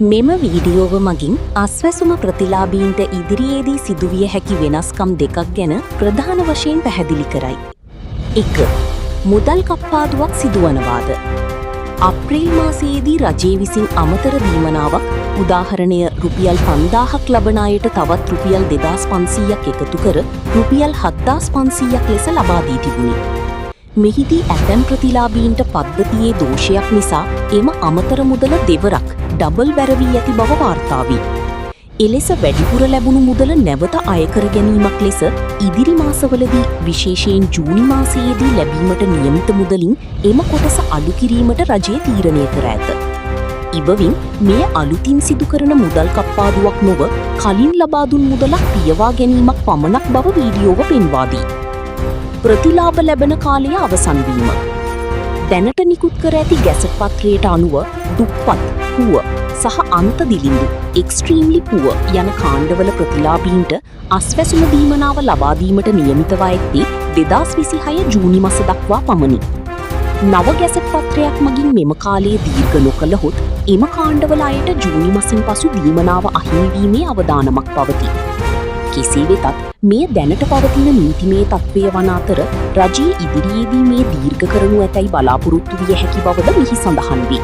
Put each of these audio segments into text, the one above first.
මෙම වීඩියෝව මගින් අස්වැසුම ප්‍රතිලාභීන්ට ඉදිරියේදී සිදුවිය හැකි වෙනස්කම් දෙකක් ගැන ප්‍රධාන වශයෙන් පැහැදිලි කරයි. 1. මුදල් කප්පාදුවක් සිදුවනවාද? අප්‍රේල් මාසයේදී රජය විසින් අමතර දීමනාවක් උදාහරණය රුපියල් 5000ක් ලබන අයට තවත් රුපියල් 2500ක් එකතු කර රුපියල් 7500ක් ලෙස ලබා දී තිබුණි. මෙහිදී ඇතැම් ප්‍රතිලාභීන්ට පද්ධතියේ දෝෂයක් නිසා එම අමතර මුදල දෙවරක් ඩබල් බැරවී ඇති බව වාර්තා වේ. එලෙස වැඩිපුර ලැබුණු මුදල නැවත අයකර ගැනීමක් ලෙස ඉදිරි මාසවලදී විශේෂයෙන් ජූනි මාසයේදී ලැබීමට නියමිත මුදලින් එම කොටස අඩු කිරීමට රජය තීරණය කර ඇත. ඉබවින් මෙය අලුතින් සිදු කරන මුදල් කප්පාදුවක් නොව කලින් ලබා දුන් මුදලක් පියවා ගැනීමක් පමණක් බව වීඩියෝව පෙන්වා දී. ප්‍රතිලාභ ලැබෙන කාලය අවසන් වීම. දැනට නිකුත් කර ඇති ගැසට් පත්‍රයට අනුව දුප්පත්, පුව සහ අන්ත දිලිඳු එක්ස්ට්‍රීම්ලි පුව යන කාණ්ඩවල ප්‍රතිලාභීන්ට අස්වැසුම දීමනාව ලබා දීමට නියමිතව ඇත්තේ 2026 ජූනි මාස දක්වා පමණි. නව ගැසට් පත්‍රයක් මගින් මෙම කාලයේ දීර්ඝ නොකළහොත් එම කාණ්ඩවල අයට ජූනි මාසින් පසු දීමනාව අහිමි වීමේ අවදානමක් පවතී. කෙසේ වෙතත් මේ දැනට පවතින නීතිමය තත්ත්වය වන අතර රජයේ ඉදිරියේදී මේ දීර්ඝ කරනු ඇතැයි බලාපොරොත්තු විය හැකි බවද මෙහි සඳහන් වේ.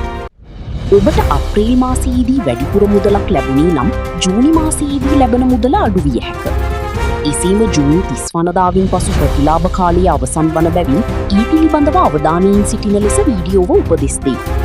ඔබට අප්‍රේල් මාසයේදී වැඩිපුර මුදලක් ලැබුණේ නම් ජූනි මාසයේදී ලැබෙන මුදල අඩු විය හැක. එසේම ජූනි 30 වනදාවින් පසු ප්‍රතිලාභ කාලය අවසන් වන බැවින් ඊ පිළිබඳව අවධානයෙන් සිටින ලෙස වීඩියෝව උපදෙස් දෙයි.